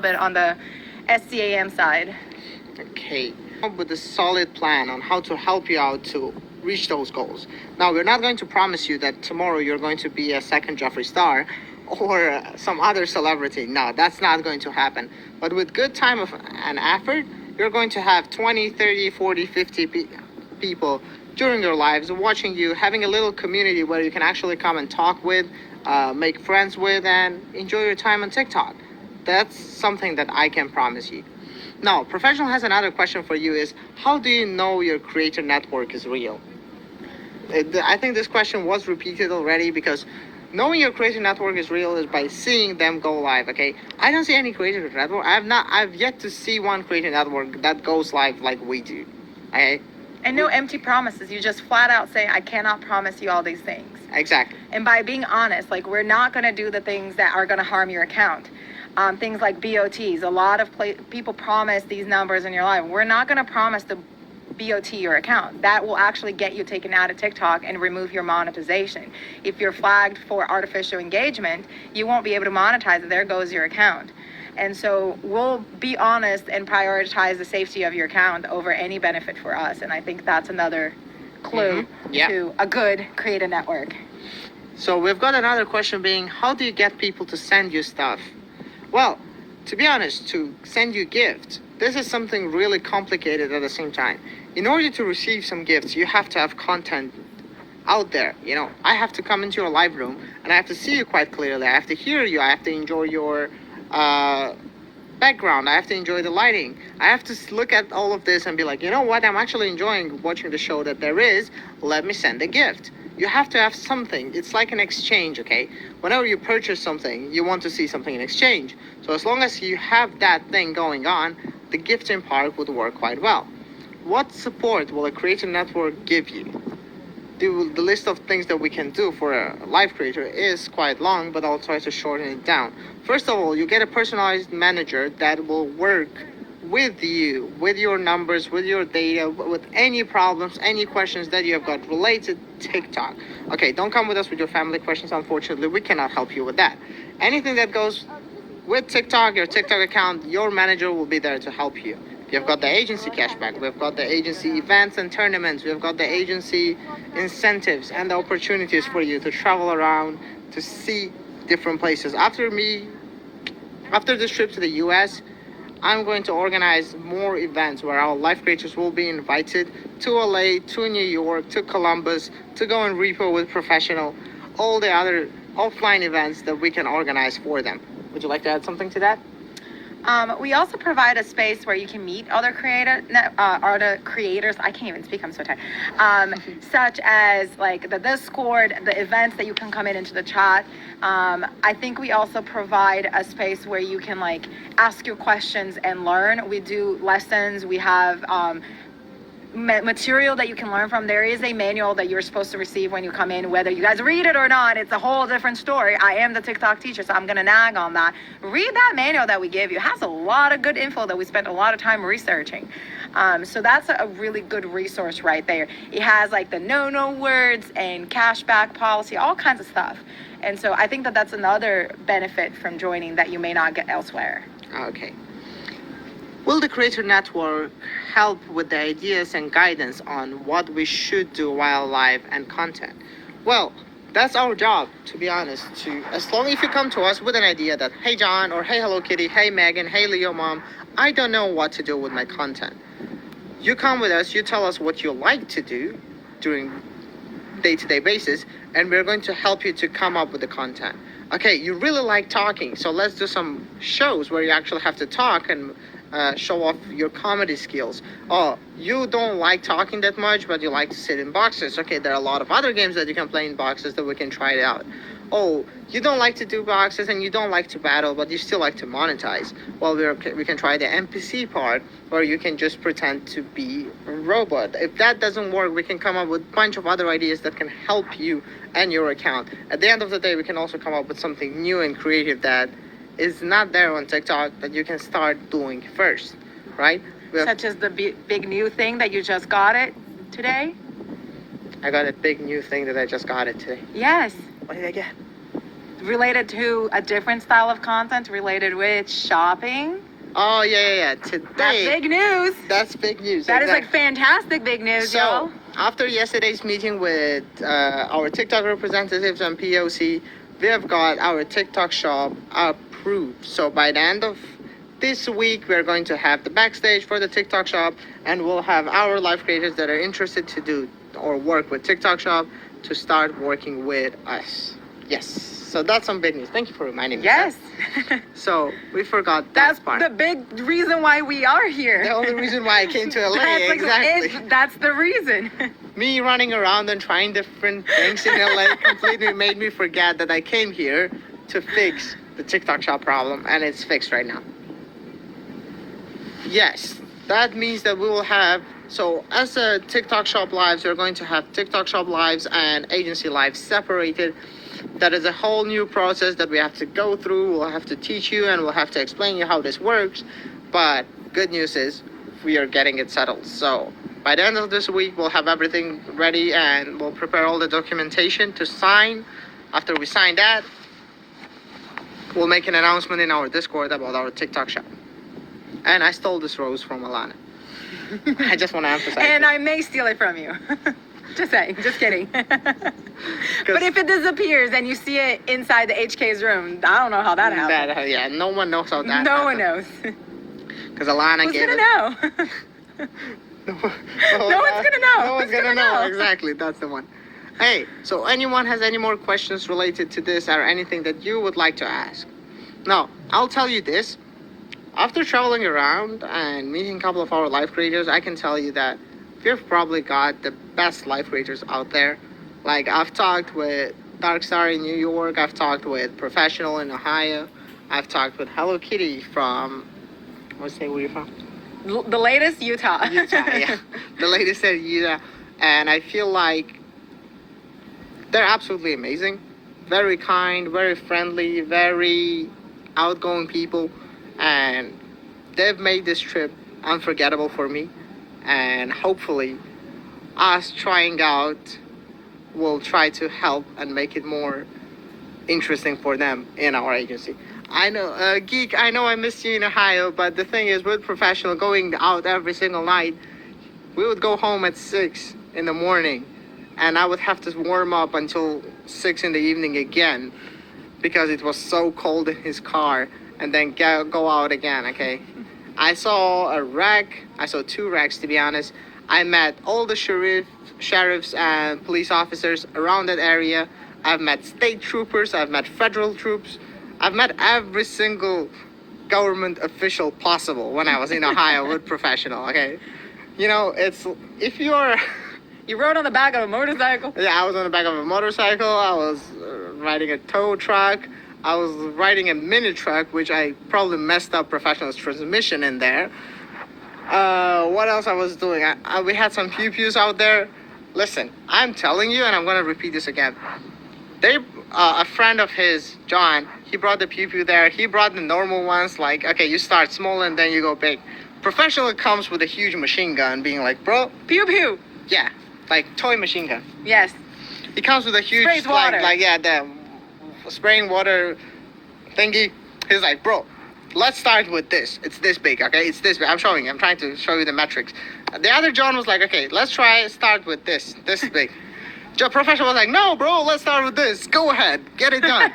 bit on the SCAM side. Okay, with a solid plan on how to help you out to reach those goals. Now, we're not going to promise you that tomorrow you're going to be a second Jeffree Star or some other celebrity. No, that's not going to happen. But with good time and effort, you're going to have 20, 30, 40, 50 people during your lives watching you, having a little community where you can actually come and talk with, make friends with, and enjoy your time on TikTok. That's something that I can promise you. Now, Professional has another question for you is, how do you know your creator network is real? I think this question was repeated already, because knowing your creator network is real is by seeing them go live, okay? I don't see any creator network. I've yet to see one creator network that goes live like we do, okay? And no empty promises. You just flat out say, I cannot promise you all these things. Exactly. And by being honest, like, we're not going to do the things that are going to harm your account. Things like BOTs. A lot of people promise these numbers in your life. We're not going to promise to BOT your account. That will actually get you taken out of TikTok and remove your monetization. If you're flagged for artificial engagement, you won't be able to monetize it. There goes your account. And so we'll be honest and prioritize the safety of your account over any benefit for us. And I think that's another clue to a good creator network. So we've got another question being, how do you get people to send you stuff? Well, to be honest, to send you gifts, this is something really complicated at the same time. In order to receive some gifts, you have to have content out there. You know, I have to come into your live room and I have to see you quite clearly. I have to hear you. I have to enjoy your background. I have to enjoy the lighting. I have to look at all of this and be like, you know what? I'm actually enjoying watching the show that there is. Let me send a gift. You have to have something. It's like an exchange, okay? Whenever you purchase something, you want to see something in exchange. So as long as you have that thing going on, the gifting part would work quite well. What support will a creator network give you? The list of things that we can do for a live creator is quite long, but I'll try to shorten it down. First of all, you get a personalized manager that will work with you, with your numbers, with your data, with any problems, any questions that you have got related to TikTok. Okay, don't come with us with your family questions. Unfortunately, we cannot help you with that. Anything that goes with TikTok, your TikTok account, your manager will be there to help you. You've got the agency cashback, we've got the agency events and tournaments, we've got the agency incentives and the opportunities for you to travel around, to see different places. After this trip to the US, I'm going to organize more events where our live creators will be invited to LA, to New York, to Columbus, to go and repo with Professional, all the other offline events that we can organize for them. Would you like to add something to that? We also provide a space where you can meet other creators. I can't even speak, I'm so tired. Such as like the Discord, the events that you can come into the chat. I think we also provide a space where you can like ask your questions and learn. We do lessons. We have material that you can learn from. There is a manual that you're supposed to receive when you come in, whether you guys read it or not. It's a whole different story. I am the TikTok teacher, so I'm gonna nag on that. Read that manual that we give you. It has a lot of good info that we spent a lot of time researching. So that's a really good resource right there. It has like the no words and cashback policy, all kinds of stuff. And so I think that that's another benefit from joining that you may not get elsewhere. Okay. Will the Creator Network help with the ideas and guidance on what we should do while live and content? Well, that's our job, to be honest. As long as you come to us with an idea that, hey John, or hey Hello Kitty, hey Megan, hey Leo Mom, I don't know what to do with my content. You come with us, you tell us what you like to do during day-to-day basis, and we're going to help you to come up with the content. Okay, you really like talking, so let's do some shows where you actually have to talk and show off your comedy skills. Oh, you don't like talking that much, but you like to sit in boxes. Okay, there are a lot of other games that you can play in boxes that we can try it out. Oh, you don't like to do boxes and you don't like to battle, but you still like to monetize. Well, we can try the NPC part, where you can just pretend to be a robot. If that doesn't work, we can come up with a bunch of other ideas that can help you and your account. At the end of the day, we can also come up with something new and creative that is not there on TikTok that you can start doing first, right? Such as the big new thing that you just got it today? I got a big new thing that I just got it today. Yes. What did I get? related to a different style of content related with shopping. Oh yeah. That's Today, big news. that's big news. That is like exactly. fantastic big news, So, y'all. after yesterday's meeting with our TikTok representatives and POC, we have got our TikTok shop approved. So, by the end of this week, we're going to have the backstage for the TikTok shop, and we'll have our live creators that are interested to do or work with TikTok shop to start working with us. Yes. So, that's some big news. Thank you for reminding me. Yes. So, we forgot That's that part. the big reason why we are here. The only reason why I came to LA, That's like, exactly. that's the reason. Me running around and trying different things in LA completely made me forget that I came here to fix the TikTok shop problem, and it's fixed right now. Yes, that means that we will have, so as a TikTok shop lives, we're going to have TikTok shop lives and agency lives separated. That is a whole new process that we have to go through. We'll have to teach you and we'll have to explain you how this works. But good news is we are getting it settled. So by the end of this week, we'll have everything ready and we'll prepare all the documentation to sign. After we sign that, we'll make an announcement in our Discord about our TikTok shop. And I stole this rose from Alana. I just want to emphasize And that. I may steal it from you. Just saying, just kidding. But if it disappears and you see it inside the HK's room, I don't know how that happened. Yeah, no one knows how that No one happened. knows. Because Alana Who's gave gonna it. know? No No one's gonna know. No one's Who's gonna gonna know. know? Exactly, that's the one. Hey, so anyone has any more questions related to this or anything that you would like to ask? No, I'll tell you this. After traveling around and meeting a couple of our live creators, I can tell you that we've probably got the best live creators out there. Like, I've talked with Darkstar in New York, I've talked with Professional in Ohio, I've talked with Hello Kitty from, what state were you from? The latest Utah. Utah, yeah. The latest at Utah. And I feel like they're absolutely amazing. Very kind, very friendly, very outgoing people. And they've made this trip unforgettable for me. And hopefully, us trying out will try to help and make it more interesting for them in our agency. I know, Geek, I know I missed you in Ohio, but the thing is, with Professional going out every single night, we would go home at 6 in the morning, and I would have to warm up until 6 in the evening again, because it was so cold in his car, and then go out again, okay? I saw a wreck, I saw 2 wrecks to be honest. I met all the sheriffs and police officers around that area. I've met state troopers, I've met federal troops. I've met every single government official possible when I was in Ohio with Professional, okay? You know, it's, if you're, You rode on the back of a motorcycle. yeah, I was on the back of a motorcycle, I was riding a tow truck, I was riding a mini truck, which I probably messed up Professional's transmission in there. What else I was doing? We had some pew-pews out there. Listen, I'm telling you, and I'm gonna repeat this again. A friend of his, John, he brought the pew-pew there. He brought the normal ones, like, okay, you start small and then you go big. Professional comes with a huge machine gun, being like, bro, Pew pew. yeah, like toy machine gun. Yes. He comes with a huge, Sprays water. the spraying water thingy. He's like, bro, let's start with this. It's this big, okay? It's this big. I'm trying to show you the metrics. The other John was like, okay, let's start with this big. Professional was like, no, bro, let's start with this. Go ahead, get it done.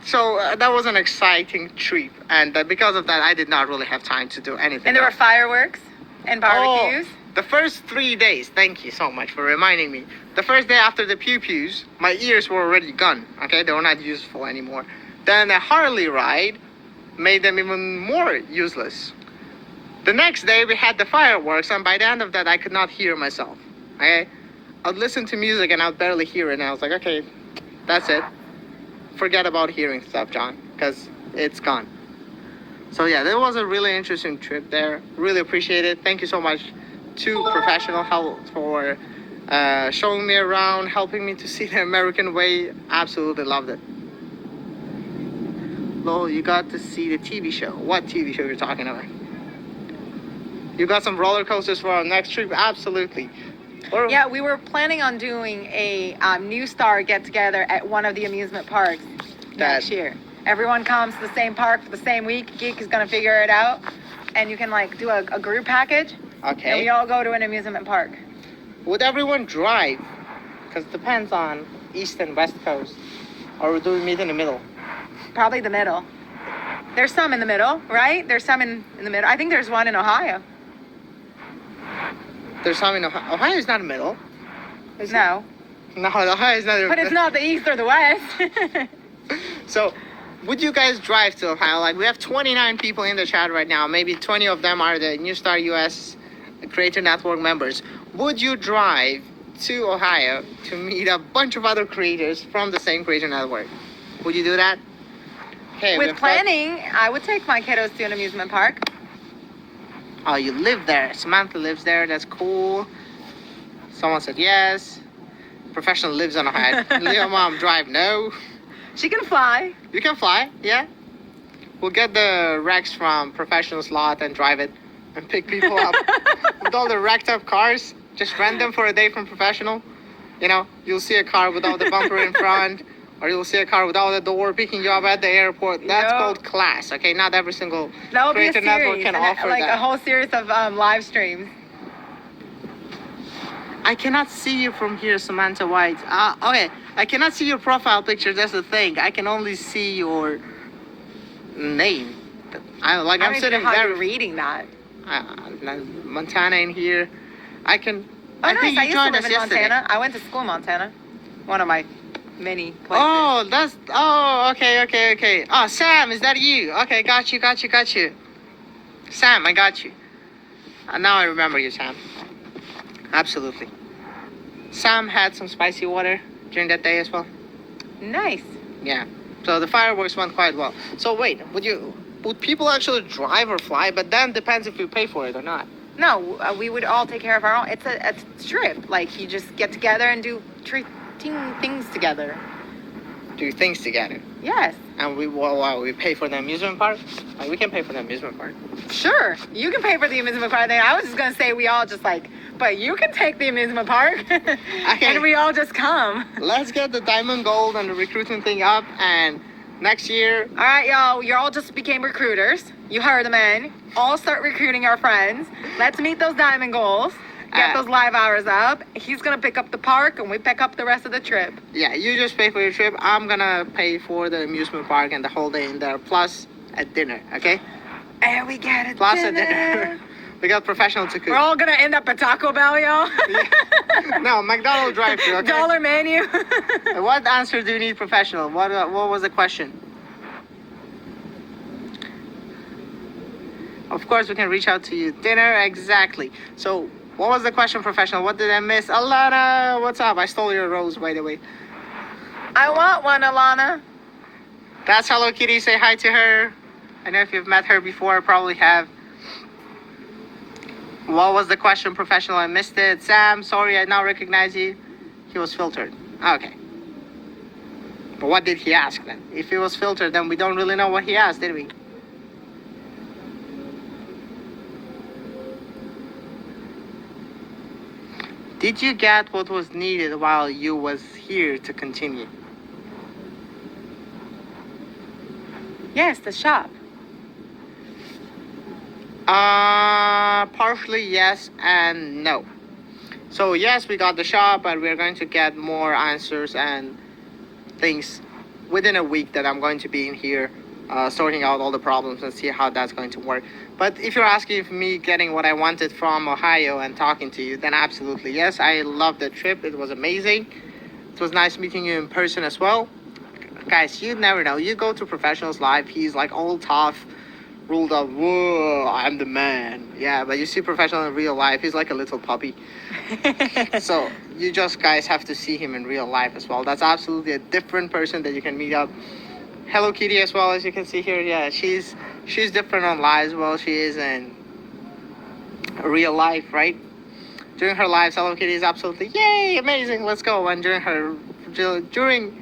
So that was an exciting trip, and because of that, I did not really have time to do anything. And there were else. fireworks and barbecues. The first 3 days, thank you so much for reminding me. The first day after the pew-pews, my ears were already gone, okay? They were not useful anymore. Then a Harley ride made them even more useless. The next day, we had the fireworks, and by the end of that, I could not hear myself, okay? I'd listen to music, and I'd barely hear it, and I was like, okay, that's it. Forget about hearing stuff, John, because it's gone. So yeah, that was a really interesting trip there. Really appreciate it. Thank you so much to Professional Help for showing me around, helping me to see the American way. Absolutely loved it. Lol, you got to see the TV show. What TV show you're talking about? You got some roller coasters for our next trip? Absolutely. Or, Yeah, we were planning on doing a New Star get together at one of the amusement parks next year. Everyone comes to the same park for the same week. Geek is gonna figure it out, and you can like do a group package, and we Okay. all go to an amusement park. Would everyone drive? Because it depends on East and West Coast. Or do we meet in the middle? Probably the middle. There's some in the middle, right? There's some in the middle. I think there's one in Ohio. There's some in Ohio. Ohio is not the middle. No, No, Ohio is not the but it's not the East or the West. So, would you guys drive to Ohio? Like, we have 29 people in the chat right now. Maybe 20 of them are the New Star US Creator Network members. Would you drive to Ohio to meet a bunch of other creators from the same Creator Network? Would you do that? Okay, With planning, I would take my kiddos to an amusement park. Oh, you live there. Samantha lives there. That's cool. Someone said yes. Professional lives on Ohio. Leo mom drive no. She can fly. You can fly, yeah. We'll get the Rex from Professional's lot and drive it and pick people up with all the wrecked up cars. Just rent them for a day from Professional. You know, you'll see a car without the bumper in front, or you'll see a car without a door picking you up at the airport. That's Yep. called class, okay? Not every single That would be a Creator Network series, can and offer like that. a whole series of live streams. I cannot see you from here, Samantha White. Okay, I cannot see your profile picture. That's the thing. I can only see your name. I'm I don't sitting know how very you're reading that. Montana in here. I can. Oh, I nice. think I you used to joined live us in yesterday. Montana. I went to school in Montana. One of my many places. Oh, that's. Oh, okay. Oh, Sam, is that you? Okay, got you. Sam, I got you. Now I remember you, Sam. Absolutely. Sam had some spicy water during that day as well. Nice. Yeah. So the fireworks went quite well. So wait, would people actually drive or fly? But then depends if you pay for it or not. No, we would all take care of our own. It's a trip. Like you just get together and do things together. Do things together. Yes. And we pay for the amusement park? Like, we can pay for the amusement park. Sure. You can pay for the amusement park thing. I was just gonna say we all just like, but you can take the amusement park, and we all just come. Let's get the diamond gold and the recruiting thing up, and next year. All right, y'all. You all just became recruiters. You heard the men. All start recruiting our friends. Let's meet those diamond goals. Get those live hours up. He's gonna pick up the park, and we pick up the rest of the trip. Yeah, you just pay for your trip. I'm gonna pay for the amusement park and the whole day in there, plus a dinner. Okay? And we get a Plus dinner. a dinner. We got Professional to cook. We're all gonna end up at Taco Bell, y'all. No, McDonald's drive-thru. Okay? Dollar menu. What answer do you need, Professional? What was the question? Of course, we can reach out to you. Dinner, exactly. So, what was the question, Professional? What did I miss? Alana, what's up? I stole your rose, by the way. I want one, Alana. That's Hello Kitty. Say hi to her. I know if you've met her before, probably have. What was the question, Professional? I missed it. Sam, sorry, I now recognize you. He was filtered. Okay. But what did he ask then? If he was filtered, then we don't really know what he asked, did we? Did you get what was needed while you was here to continue? Yes, the shop. Partially yes and no. So yes, we got the shop, but we're going to get more answers and things within a week that I'm going to be in here, sorting out all the problems and see how that's going to work. But if you're asking for me getting what I wanted from Ohio and talking to you, then absolutely yes. I loved the trip. It was amazing. It was nice meeting you in person as well. Guys, you never know. You go to Professional's live, he's like all tough, ruled up, whoa, I'm the man. Yeah, but you see Professional in real life, he's like a little puppy. So you just guys have to see him in real life as well. That's absolutely a different person that you can meet up. Hello Kitty as well, as you can see here. Yeah, she's different on live as well. She is in real life, right? During her lives, Hello Kitty is absolutely yay, amazing, let's go. And during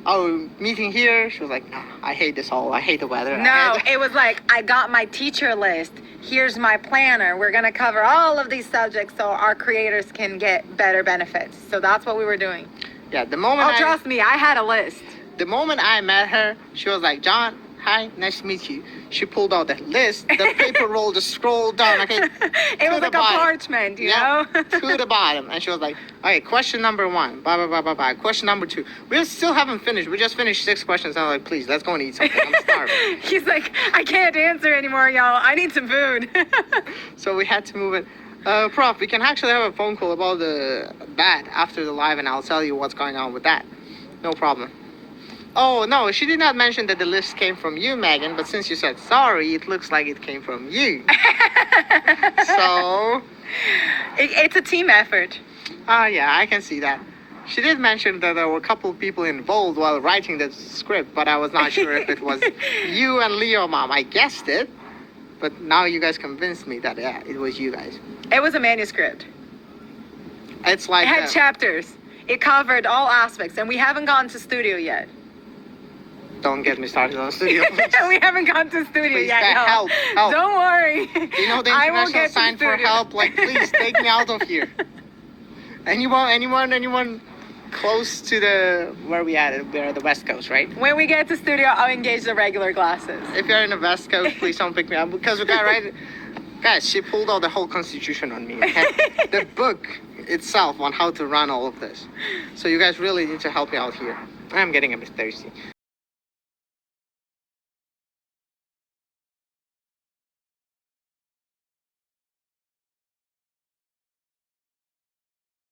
oh, meeting here. She was like, nah, I hate this all. I hate the weather. No, it was like, I got my teacher list. Here's my planner. We're going to cover all of these subjects so our creators can get better benefits. So that's what we were doing. Yeah, the moment Trust me, I had a list. the moment I met her, she was like, John, hi, nice to meet you. She pulled out the list, the paper roll, just scrolled down, okay? It was like a parchment, you know? To the bottom. And she was like, all right, question number 1, blah, blah, blah, blah, blah. Question number 2. We still haven't finished. We just finished 6 questions. And I'm like, please, let's go and eat something. I'm starving. He's like, I can't answer anymore, y'all. I need some food. So we had to move it. Prof, we can actually have a phone call about that after the live, and I'll tell you what's going on with that. No problem. Oh, no, she did not mention that the list came from you, Megan, but since you said sorry, it looks like it came from you. So... It's a team effort. Yeah, I can see that. She did mention that there were a couple of people involved while writing the script, but I was not sure if it was you and Leo, Mom. I guessed it, but now you guys convinced me that, yeah, it was you guys. It was a manuscript. It's like... It had chapters. It covered all aspects, and we haven't gone to studio yet. Don't get me started on studio. We haven't gone to studio Please, yet. No. help. Don't worry. You know the I won't international get to sign for studio. help? Like, please take me out of here. Anyone close to the where we at? We're at the West Coast, right? When we get to studio, I'll engage the regular glasses. If you're in the West Coast, please don't pick me up because we got right. Guys, she pulled out the whole Constitution on me. Okay? The book itself on how to run all of this. So you guys really need to help me out here. I'm getting a bit thirsty.